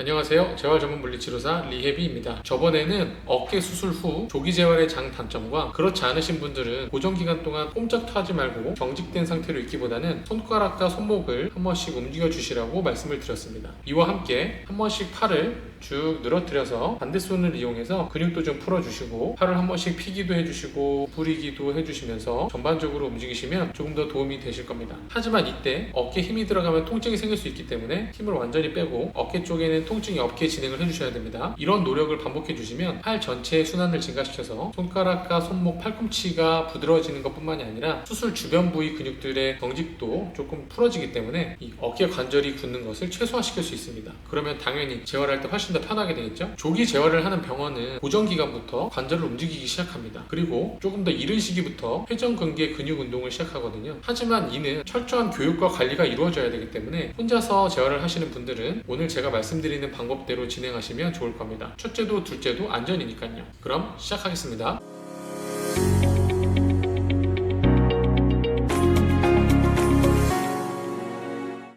안녕하세요. 재활 전문 물리치료사 리해비입니다. 저번에는 어깨 수술 후 조기 재활의 장단점과 그렇지 않으신 분들은 고정 기간 동안 꼼짝도 하지 말고 경직된 상태로 있기보다는 손가락과 손목을 한 번씩 움직여 주시라고 말씀을 드렸습니다. 이와 함께 한 번씩 팔을 쭉 늘어뜨려서 반대손을 이용해서 근육도 좀 풀어주시고 팔을 한 번씩 피기도 해주시고 부리기도 해주시면서 전반적으로 움직이시면 조금 더 도움이 되실 겁니다. 하지만 이때 어깨에 힘이 들어가면 통증이 생길 수 있기 때문에 힘을 완전히 빼고 어깨 쪽에는 통증이 없게 진행을 해주셔야 됩니다. 이런 노력을 반복해 주시면 팔 전체의 순환을 증가시켜서 손가락과 손목, 팔꿈치가 부드러워지는 것뿐만이 아니라 수술 주변 부위 근육들의 경직도 조금 풀어지기 때문에 이 어깨 관절이 굳는 것을 최소화시킬 수 있습니다. 그러면 당연히 재활할 때 훨씬 더 편하게 되겠죠? 조기 재활을 하는 병원은 고정 기간부터 관절을 움직이기 시작합니다. 그리고 조금 더 이른 시기부터 회전근개 근육 운동을 시작하거든요. 하지만 이는 철저한 교육과 관리가 이루어져야 되기 때문에 혼자서 재활을 하시는 분들은 오늘 제가 말씀드리는 방법대로 진행하시면 좋을 겁니다. 첫째도 둘째도 안전이니까요. 그럼 시작하겠습니다.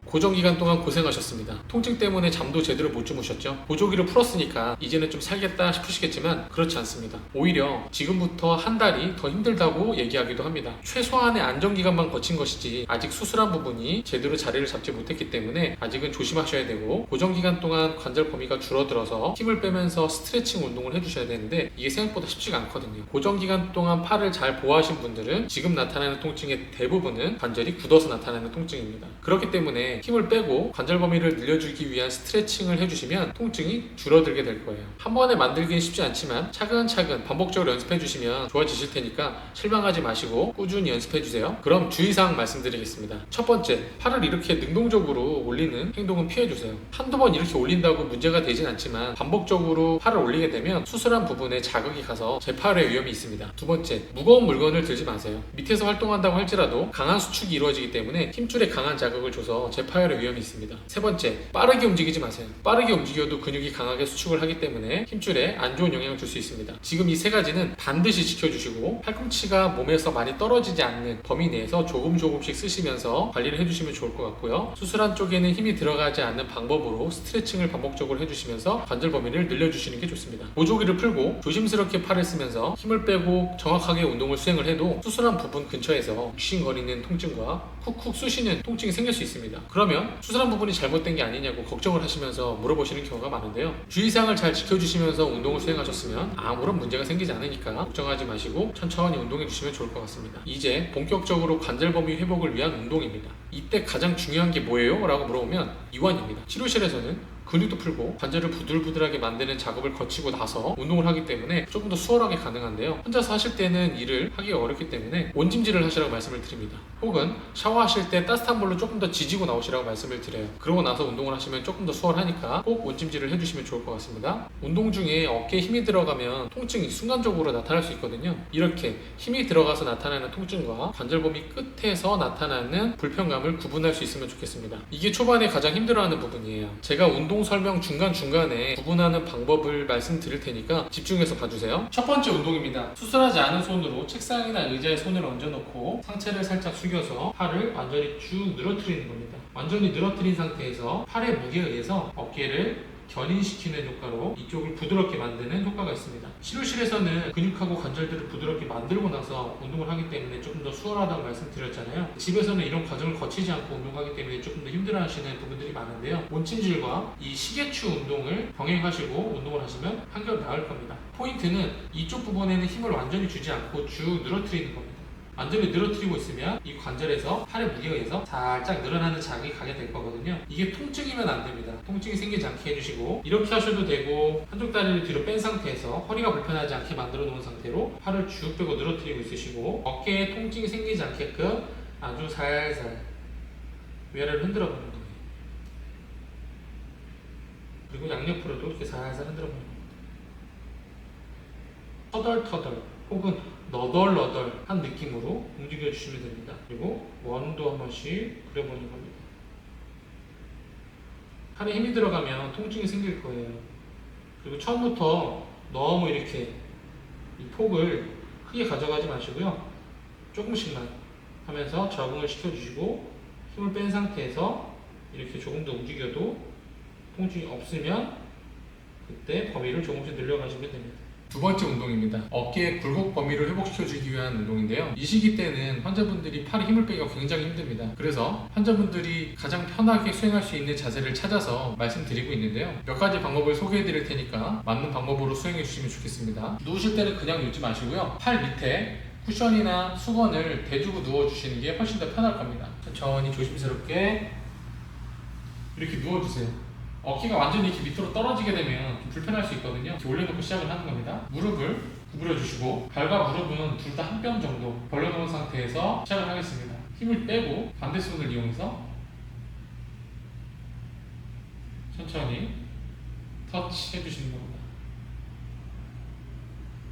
고정 기간 동안 고생하셨습니다. 통증 때문에 잠도 제대로 못 주무셨죠? 보조기를 풀었으니까 이제는 좀 살겠다 싶으시겠지만 그렇지 않습니다. 오히려 지금부터 한 달이 더 힘들다고 얘기하기도 합니다. 최소한의 안정기간만 거친 것이지 아직 수술한 부분이 제대로 자리를 잡지 못했기 때문에 아직은 조심하셔야 되고 고정 기간 동안 관절 범위가 줄어들어서 힘을 빼면서 스트레칭 운동을 해주셔야 되는데 이게 생각보다 쉽지가 않거든요. 고정 기간 동안 팔을 잘 보호하신 분들은 지금 나타나는 통증의 대부분은 관절이 굳어서 나타나는 통증입니다. 그렇기 때문에 힘을 빼고 관절 범위를 늘려주기 위한 스트레칭을 해주시면 통증이 줄어들게 될 거예요. 한 번에 만들기는 쉽지 않지만 차근차근 반복적으로 연습해 주시면 좋아지실 테니까 실망하지 마시고 꾸준히 연습해 주세요. 그럼 주의사항 말씀드리겠습니다. 첫 번째, 팔을 이렇게 능동적으로 올리는 행동은 피해 주세요. 한두 번 이렇게 올린다고 문제가 되진 않지만 반복적으로 팔을 올리게 되면 수술한 부분에 자극이 가서 재파열의 위험이 있습니다. 두 번째, 무거운 물건을 들지 마세요. 밑에서 활동한다고 할지라도 강한 수축이 이루어지기 때문에 힘줄에 강한 자극을 줘서 재파열의 위험이 있습니다. 세 번째, 빠르게 움직이지 마세요. 빠르게 움직여도 근육이 강하게 수축을 하기 때문에 힘줄에 안 좋은 영향을 줄 수 있습니다. 지금 이 세 가지는 반드시 지켜주시고 팔꿈치가 몸에서 많이 떨어지지 않는 범위 내에서 조금씩 쓰시면서 관리를 해주시면 좋을 것 같고요. 수술한 쪽에는 힘이 들어가지 않는 방법으로 스트레칭을 반복적으로 해주시면서 관절 범위를 늘려주시는 게 좋습니다. 보조기를 풀고 조심스럽게 팔을 쓰면서 힘을 빼고 정확하게 운동을 수행을 해도 수술한 부분 근처에서 욱신거리는 통증과 쿡쿡 쑤시는 통증이 생길 수 있습니다. 그러면 수술한 부분이 잘못된 게 아니냐고 걱정을 하시면서 물어보시는 경우가 많은데요. 주의사항을 잘 지켜주시면서 운동을 수행하셨으면 아무런 문제가 생기지 않으니까 걱정하지 마시고 천천히 운동해 주시면 좋을 것 같습니다. 이제 본격적으로 관절 범위 회복을 위한 운동입니다. 이때 가장 중요한 게 뭐예요? 라고 물어보면 이완입니다. 치료실에서는 근육도 풀고 관절을 부들부들하게 만드는 작업을 거치고 나서 운동을 하기 때문에 조금 더 수월하게 가능한데요. 혼자서 하실 때는 이를 하기가 어렵기 때문에 온찜질을 하시라고 말씀을 드립니다. 혹은 샤워하실 때 따뜻한 물로 조금 더 지지고 나오시라고 말씀을 드려요. 그러고 나서 운동을 하시면 조금 더 수월하니까 꼭 온찜질을 해주시면 좋을 것 같습니다. 운동 중에 어깨에 힘이 들어가면 통증이 순간적으로 나타날 수 있거든요. 이렇게 힘이 들어가서 나타나는 통증과 관절 범위 끝에서 나타나는 불편감을 구분할 수 있으면 좋겠습니다. 이게 초반에 가장 힘들어하는 부분이에요. 제가 운동 설명 중간중간에 구분하는 방법을 말씀드릴 테니까 집중해서 봐주세요. 첫 번째 운동입니다. 수술하지 않은 손으로 책상이나 의자에 손을 얹어놓고 상체를 살짝 숙여서 팔을 완전히 쭉 늘어뜨리는 겁니다. 완전히 늘어뜨린 상태에서 팔의 무게에 의해서 어깨를 견인시키는 효과로 이쪽을 부드럽게 만드는 효과가 있습니다. 치료실에서는 근육하고 관절들을 부드럽게 만들고 나서 운동을 하기 때문에 조금 더 수월하다고 말씀드렸잖아요. 집에서는 이런 과정을 거치지 않고 운동하기 때문에 조금 더 힘들어하시는 부분들이 많은데요. 온찜질과 이 시계추 운동을 병행하시고 운동을 하시면 한결 나을 겁니다. 포인트는 이쪽 부분에는 힘을 완전히 주지 않고 쭉 늘어뜨리는 겁니다. 완전히 늘어뜨리고 있으면 이 관절에서 팔의 무게에 의해서 살짝 늘어나는 자극이 가게 될 거거든요. 이게 통증이면 안 됩니다. 통증이 생기지 않게 해주시고 이렇게 하셔도 되고 한쪽 다리를 뒤로 뺀 상태에서 허리가 불편하지 않게 만들어 놓은 상태로 팔을 쭉 빼고 늘어뜨리고 있으시고 어깨에 통증이 생기지 않게끔 아주 살살 위아래를 흔들어 보는 거예요. 그리고 양옆으로도 이렇게 살살 흔들어 보는 겁니다. 터덜터덜 혹은 너덜너덜한 느낌으로 움직여 주시면 됩니다. 그리고 원도 한 번씩 그려보는 겁니다. 팔에 힘이 들어가면 통증이 생길 거예요. 그리고 처음부터 너무 이렇게 이 폭을 크게 가져가지 마시고요. 조금씩만 하면서 적응을 시켜주시고 힘을 뺀 상태에서 이렇게 조금 더 움직여도 통증이 없으면 그때 범위를 조금씩 늘려가시면 됩니다. 두 번째 운동입니다. 어깨의 굴곡 범위를 회복시켜주기 위한 운동인데요. 이 시기 때는 환자분들이 팔에 힘을 빼기가 굉장히 힘듭니다. 그래서 환자분들이 가장 편하게 수행할 수 있는 자세를 찾아서 말씀드리고 있는데요. 몇 가지 방법을 소개해 드릴 테니까 맞는 방법으로 수행해 주시면 좋겠습니다. 누우실 때는 그냥 눕지 마시고요. 팔 밑에 쿠션이나 수건을 대주고 누워주시는 게 훨씬 더 편할 겁니다. 천천히 조심스럽게 이렇게 누워주세요. 어깨가 완전히 이렇게 밑으로 떨어지게 되면 좀 불편할 수 있거든요. 이렇게 올려놓고 시작을 하는 겁니다. 무릎을 구부려 주시고 발과 무릎은 둘 다 한 뼘 정도 벌려놓은 상태에서 시작을 하겠습니다. 힘을 빼고 반대손을 이용해서 천천히 터치 해주시는 겁니다.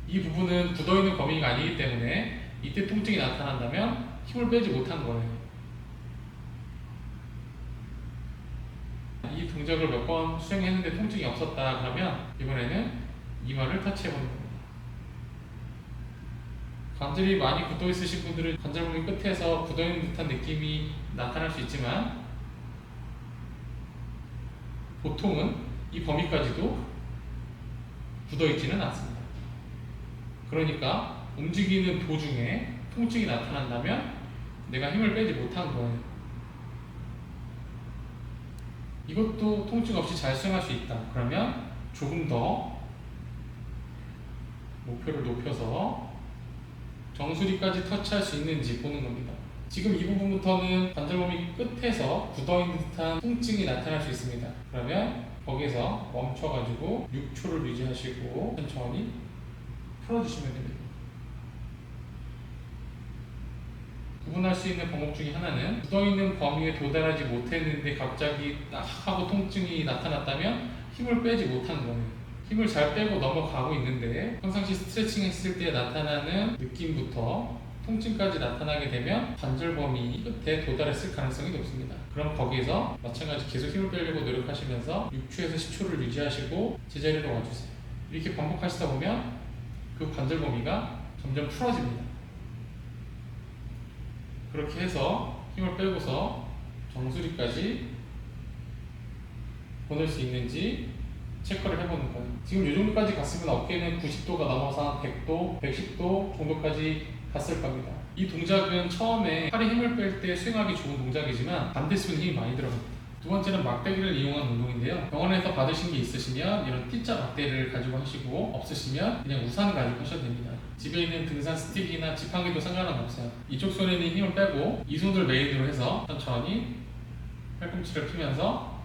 이 부분은 굳어있는 범위가 아니기 때문에 이때 통증이 나타난다면 힘을 빼지 못한 거예요. 이 동작을 몇 번 수행했는데 통증이 없었다 그러면 이번에는 이마를 터치해보는 겁니다. 관절이 많이 굳어 있으신 분들은 관절부위 끝에서 굳어있는 듯한 느낌이 나타날 수 있지만 보통은 이 범위까지도 굳어있지는 않습니다. 그러니까 움직이는 도중에 통증이 나타난다면 내가 힘을 빼지 못한 거예요. 이것도 통증 없이 잘 수행할 수 있다. 그러면 조금 더 목표를 높여서 정수리까지 터치할 수 있는지 보는 겁니다. 지금 이 부분부터는 관절범위 끝에서 굳어있는 듯한 통증이 나타날 수 있습니다. 그러면 거기서 멈춰가지고 6초를 유지하시고 천천히 풀어주시면 됩니다. 구분할 수 있는 방법 중에 하나는 굳어있는 범위에 도달하지 못했는데 갑자기 딱 하고 통증이 나타났다면 힘을 빼지 못한 거예요. 힘을 잘 빼고 넘어가고 있는데 평상시 스트레칭 했을 때 나타나는 느낌부터 통증까지 나타나게 되면 관절 범위 끝에 도달했을 가능성이 높습니다. 그럼 거기에서 마찬가지 계속 힘을 빼려고 노력하시면서 6초에서 10초를 유지하시고 제자리로 와주세요. 이렇게 반복하시다 보면 그 관절 범위가 점점 풀어집니다. 그렇게 해서 힘을 빼고서 정수리까지 보낼 수 있는지 체크를 해보는 거예요. 지금 이 정도까지 갔으면 어깨는 90도가 넘어서 한 100도, 110도 정도까지 갔을 겁니다. 이 동작은 처음에 팔에 힘을 뺄 때 수행하기 좋은 동작이지만 반대손에 힘이 많이 들어갑니다. 두 번째는 막대기를 이용한 운동인데요. 병원에서 받으신 게 있으시면 이런 T자 막대를 가지고 하시고 없으시면 그냥 우산 가지고 하셔도 됩니다. 집에 있는 등산 스틱이나 지팡이도 상관은 없어요. 이쪽 손에는 힘을 빼고 이 손을 메인으로 해서 천천히 팔꿈치를 펴면서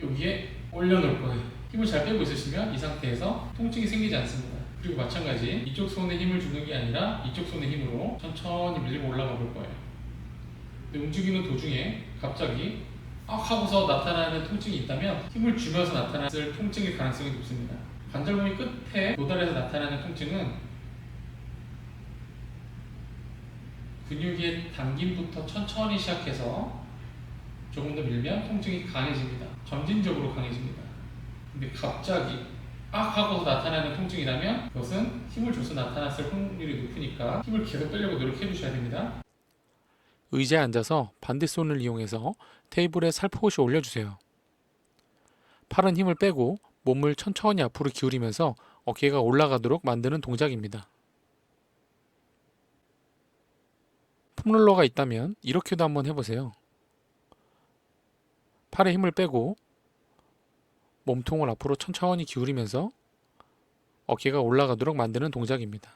여기에 올려놓을 거예요. 힘을 잘 빼고 있으시면 이 상태에서 통증이 생기지 않습니다. 그리고 마찬가지 이쪽 손에 힘을 주는 게 아니라 이쪽 손의 힘으로 천천히 밀리고 올라가 볼 거예요. 근데 움직이는 도중에 갑자기 하고서 나타나는 통증이 있다면 힘을 주면서 나타났을 통증일 가능성이 높습니다. 관절범위 끝에 도달해서 나타나는 통증은 근육의 당김부터 천천히 시작해서 조금 더 밀면 통증이 강해집니다. 점진적으로 강해집니다. 근데 갑자기 하고서 나타나는 통증이라면 그것은 힘을 줘서 나타났을 확률이 높으니까 힘을 계속 빼려고 노력해 주셔야 됩니다. 의자에 앉아서 반대손을 이용해서 테이블에 살포시 올려주세요. 팔은 힘을 빼고 몸을 천천히 앞으로 기울이면서 어깨가 올라가도록 만드는 동작입니다. 폼롤러가 있다면 이렇게도 한번 해보세요. 팔에 힘을 빼고 몸통을 앞으로 천천히 기울이면서 어깨가 올라가도록 만드는 동작입니다.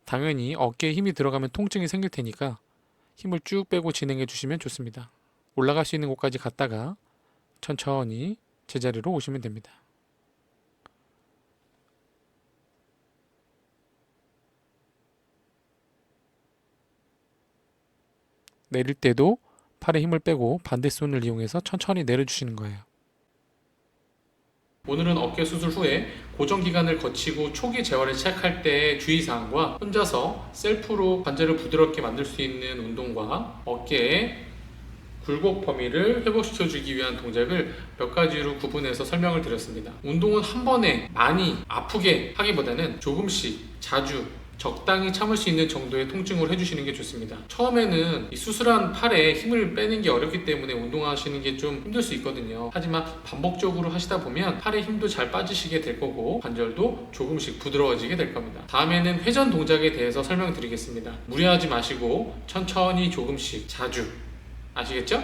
당연히 어깨에 힘이 들어가면 통증이 생길 테니까 힘을 쭉 빼고 진행해 주시면 좋습니다. 올라갈 수 있는 곳까지 갔다가 천천히 제자리로 오시면 됩니다. 내릴 때도 팔에 힘을 빼고 반대손을 이용해서 천천히 내려주시는 거예요. 오늘은 어깨 수술 후에 고정 기간을 거치고 초기 재활을 시작할 때의 주의사항과 혼자서 셀프로 관절을 부드럽게 만들 수 있는 운동과 어깨의 굴곡 범위를 회복시켜주기 위한 동작을 몇 가지로 구분해서 설명을 드렸습니다. 운동은 한 번에 많이 아프게 하기보다는 조금씩 자주 적당히 참을 수 있는 정도의 통증을 해주시는 게 좋습니다. 처음에는 이 수술한 팔에 힘을 빼는 게 어렵기 때문에 운동하시는 게 좀 힘들 수 있거든요. 하지만 반복적으로 하시다 보면 팔에 힘도 잘 빠지시게 될 거고 관절도 조금씩 부드러워지게 될 겁니다. 다음에는 회전 동작에 대해서 설명드리겠습니다. 무리하지 마시고 천천히 조금씩 자주, 아시겠죠?